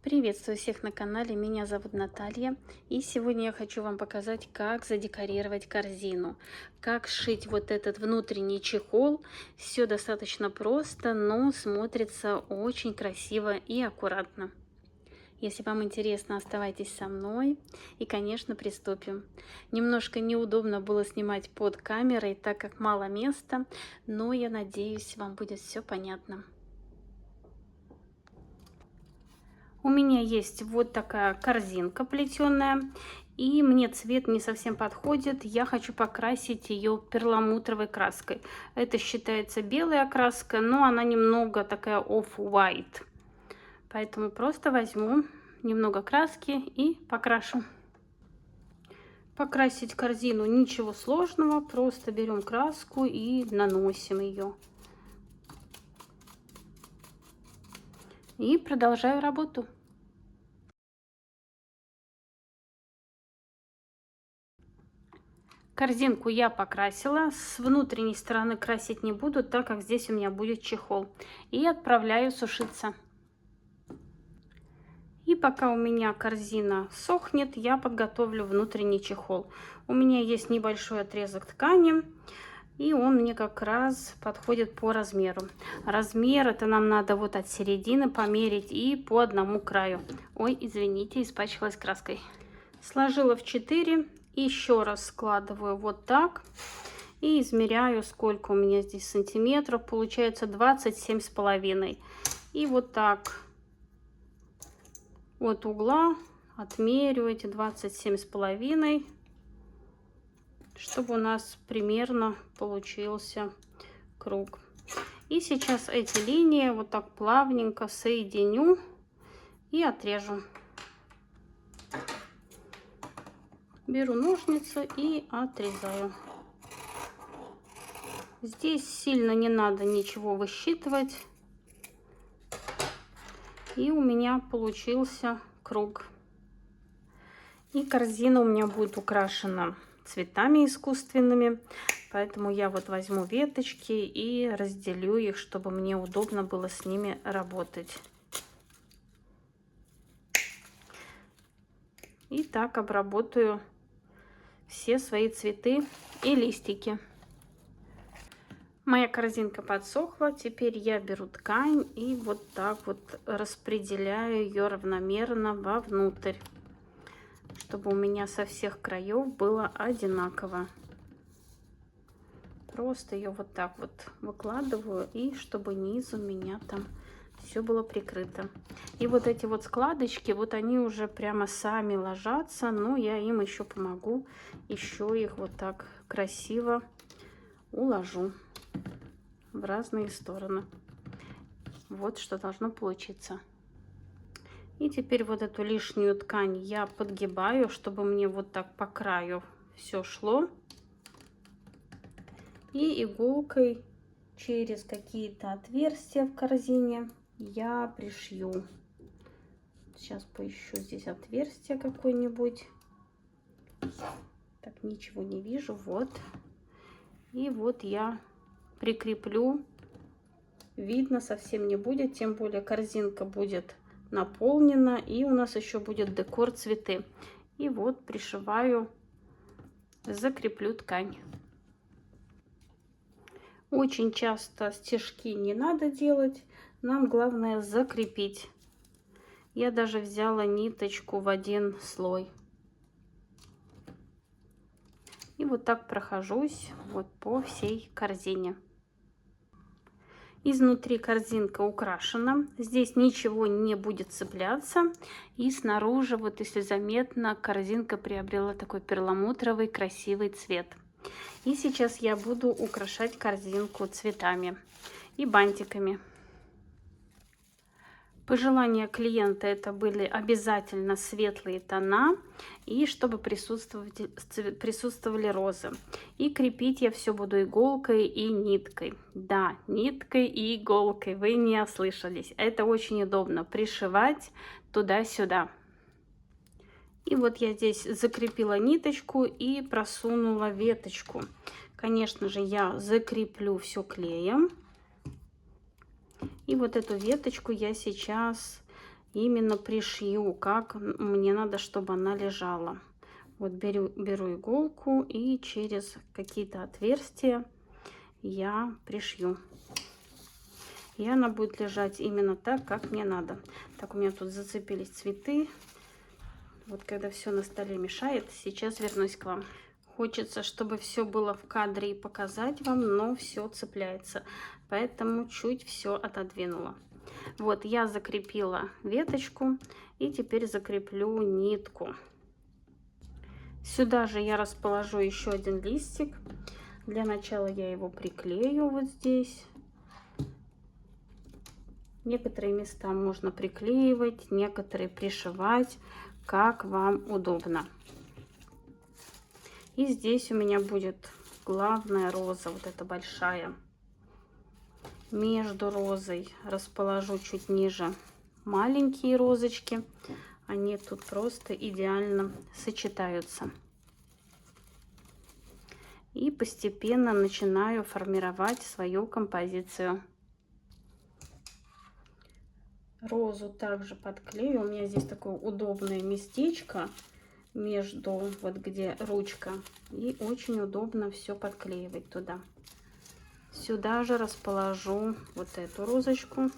Приветствую всех на канале, меня зовут Наталья, и сегодня я хочу вам показать, как задекорировать корзину, как сшить вот этот внутренний чехол. Все достаточно просто, но смотрится очень красиво и аккуратно. Если вам интересно, оставайтесь со мной и, конечно, приступим. Немножко неудобно было снимать под камерой, так как мало места, но я надеюсь, вам будет все понятно. У меня есть вот такая корзинка плетеная, и мне цвет не совсем подходит. Я хочу покрасить ее перламутровой краской. Это считается белая краска, но она немного такая off-white. Поэтому просто возьму немного краски и покрашу. Покрасить корзину ничего сложного, просто берем краску и наносим ее. И продолжаю работу. Корзинку я покрасила, с внутренней стороны красить не буду, так как здесь у меня будет чехол. И отправляю сушиться. И пока у меня корзина сохнет, я подготовлю внутренний чехол. У меня есть небольшой отрезок ткани, и он мне как раз подходит по размеру. Размер это нам надо вот от середины померить и по одному краю. Ой, извините, испачкалась краской. Сложила в 4. Еще раз складываю вот так и измеряю, сколько у меня здесь сантиметров. Получается 27,5. И вот так от угла отмерю эти 27,5, чтобы у нас примерно получился круг. И сейчас эти линии вот так плавненько соединю и отрежу. Беру ножницы и отрезаю. Здесь сильно не надо ничего высчитывать. И у меня получился круг. И корзина у меня будет украшена цветами искусственными. Поэтому я вот возьму веточки и разделю их, чтобы мне удобно было с ними работать. И так обработаю все свои цветы и листики. Моя корзинка подсохла, теперь я беру ткань и вот так вот распределяю ее равномерно вовнутрь, чтобы у меня со всех краев было одинаково. Просто ее вот так вот выкладываю, и чтобы низ у меня там все было прикрыто. И вот эти вот складочки, вот они уже прямо сами ложатся, но я им еще помогу, еще их вот так красиво уложу в разные стороны. Вот что должно получиться. И теперь вот эту лишнюю ткань я подгибаю, чтобы мне вот так по краю все шло. И иголкой через какие-то отверстия в корзине я пришью. Сейчас поищу здесь отверстие какое-нибудь. Так, ничего не вижу. Вот. И вот я прикреплю. Видно совсем не будет, тем более корзинка будет наполнена, и у нас еще будет декор цветы. И вот пришиваю, закреплю ткань. Очень часто стежки не надо делать, нам главное закрепить. Я даже взяла ниточку в один слой. И вот так прохожусь вот по всей корзине. Изнутри корзинка украшена, здесь ничего не будет цепляться. И снаружи, вот если заметно, корзинка приобрела такой перламутровый красивый цвет. И сейчас я буду украшать корзинку цветами и бантиками. Пожелания клиента это были обязательно светлые тона и чтобы присутствовали розы. И крепить я все буду иголкой и ниткой. Да, ниткой и иголкой, вы не ослышались. Это очень удобно пришивать туда-сюда. И вот я здесь закрепила ниточку и просунула веточку. Конечно же, я закреплю все клеем. И вот эту веточку я сейчас именно пришью, как мне надо, чтобы она лежала. Вот беру иголку и через какие-то отверстия я пришью. И она будет лежать именно так, как мне надо. Так, у меня тут зацепились цветы. Вот когда все на столе мешает, сейчас вернусь к вам. Хочется, чтобы все было в кадре и показать вам, но все цепляется. Поэтому чуть все отодвинула. Вот я закрепила веточку и теперь закреплю нитку. Сюда же я расположу еще один листик. Для начала я его приклею вот здесь. Некоторые места можно приклеивать, некоторые пришивать, как вам удобно. И здесь у меня будет главная роза, вот эта большая. Между розой расположу чуть ниже маленькие розочки. Они тут просто идеально сочетаются. И постепенно начинаю формировать свою композицию. Розу также подклею. У меня здесь такое удобное местечко между, вот где ручка. И очень удобно все подклеивать туда. Сюда же расположу вот эту розочку.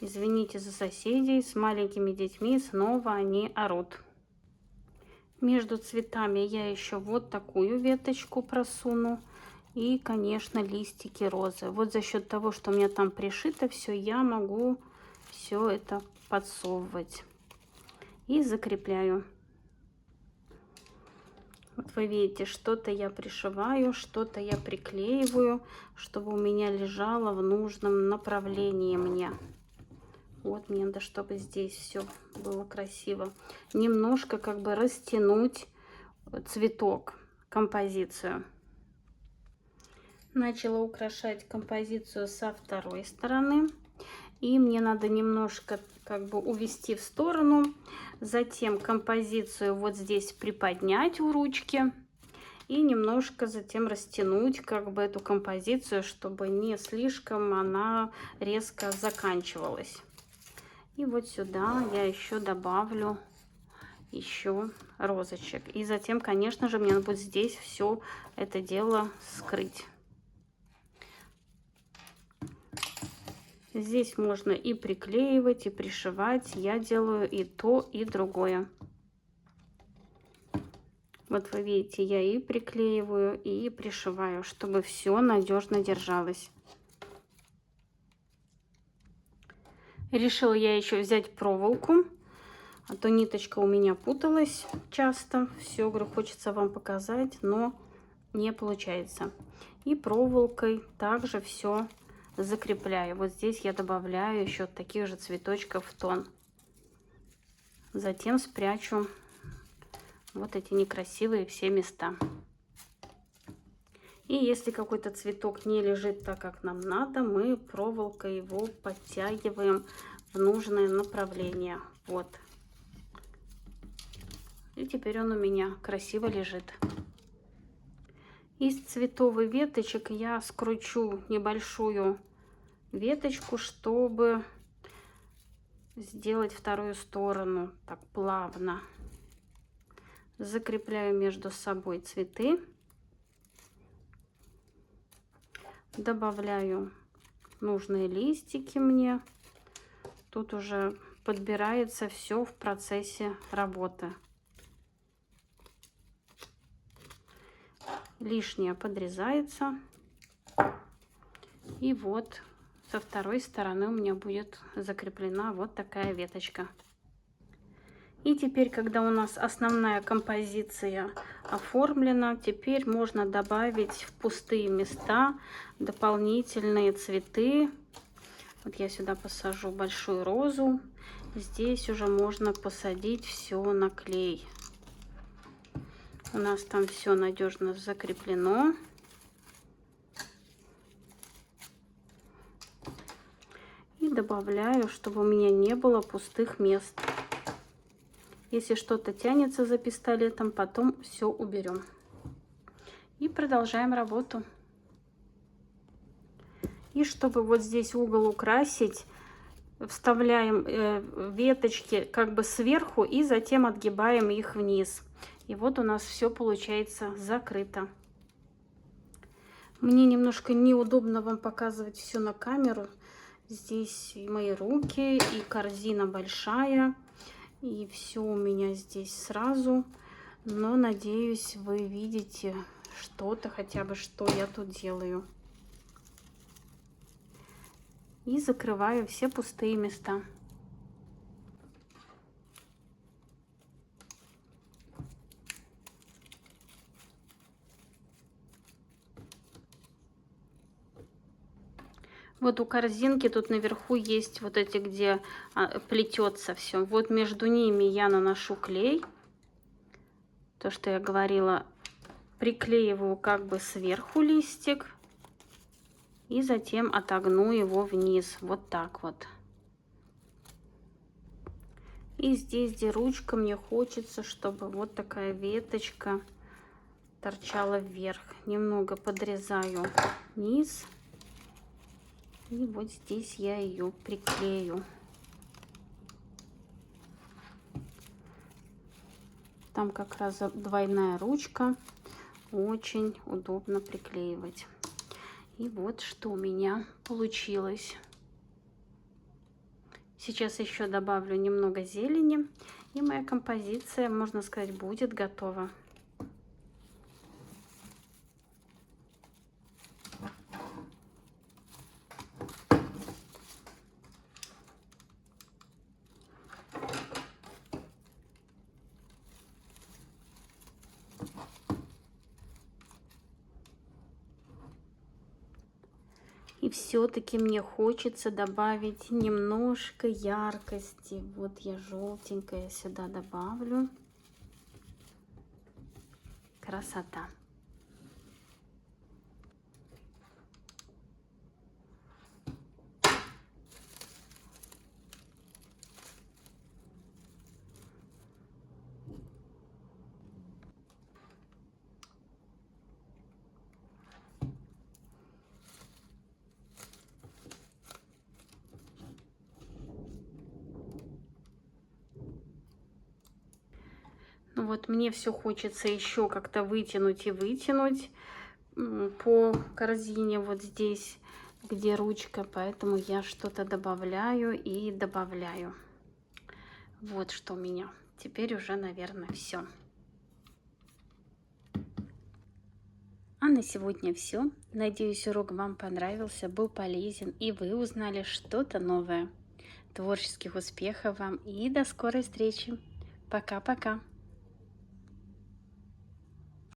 Извините за соседей, с маленькими детьми снова они орут. Между цветами я еще вот такую веточку просуну. И, конечно, листики розы. Вот за счет того, что у меня там пришито все, я могу все это подсовывать. И закрепляю. Вот вы видите, что-то я пришиваю, что-то я приклеиваю, чтобы у меня лежало в нужном направлении мне. Вот мне надо, чтобы здесь все было красиво. Немножко как бы растянуть цветок, композицию. Начала украшать композицию со второй стороны. И мне надо немножко как бы увести в сторону. Затем композицию вот здесь приподнять у ручки. И немножко затем растянуть как бы эту композицию, чтобы не слишком она резко заканчивалась. И вот сюда я еще добавлю еще розочек. И затем, конечно же, мне надо будет здесь все это дело скрыть. Здесь можно и приклеивать, и пришивать. Я делаю и то, и другое. Вот вы видите, я и приклеиваю, и пришиваю, чтобы все надежно держалось. Решила я еще взять проволоку, а то ниточка у меня путалась часто. Все, говорю, хочется вам показать, но не получается. И проволокой также все закрепляю. Вот здесь я добавляю еще таких же цветочков в тон. Затем спрячу вот эти некрасивые все места. И если какой-то цветок не лежит так, как нам надо, мы проволокой его подтягиваем в нужное направление. Вот. И теперь он у меня красиво лежит. Из цветовых веточек я скручу небольшую веточку, чтобы сделать вторую сторону так плавно. Закрепляю между собой цветы. Добавляю нужные листики мне. Тут уже подбирается все в процессе работы. Лишнее подрезается. И вот со второй стороны у меня будет закреплена вот такая веточка. И теперь, когда у нас основная композиция оформлена, теперь можно добавить в пустые места дополнительные цветы. Вот я сюда посажу большую розу. Здесь уже можно посадить все на клей. У нас там все надежно закреплено. И добавляю, чтобы у меня не было пустых мест. Если что-то тянется за пистолетом, потом все уберем. И продолжаем работу. И чтобы вот здесь угол украсить, вставляем веточки как бы сверху и затем отгибаем их вниз. И вот у нас все получается закрыто. Мне немножко неудобно вам показывать все на камеру. Здесь и мои руки, и корзина большая, и все у меня здесь сразу. Но надеюсь, вы видите что-то, хотя бы, что я тут делаю. И закрываю все пустые места. Вот у корзинки тут наверху есть вот эти, где плетется все. Вот между ними я наношу клей. То, что я говорила, приклеиваю как бы сверху листик. И затем отогну его вниз. Вот так вот. И здесь, где ручка, мне хочется, чтобы вот такая веточка торчала вверх. Немного подрезаю низ. И вот здесь я ее приклею. Там как раз двойная ручка. Очень удобно приклеивать. И вот что у меня получилось. Сейчас еще добавлю немного зелени. И моя композиция, можно сказать, будет готова. И все-таки мне хочется добавить немножко яркости. Вот я желтенькое сюда добавлю. Красота. Ну вот мне все хочется еще как-то вытянуть и вытянуть по корзине вот здесь, где ручка, поэтому я что-то добавляю и добавляю. Вот что у меня. Теперь уже, наверное, все. А на сегодня все. Надеюсь, урок вам понравился, был полезен и вы узнали что-то новое. Творческих успехов вам и до скорой встречи. Пока-пока.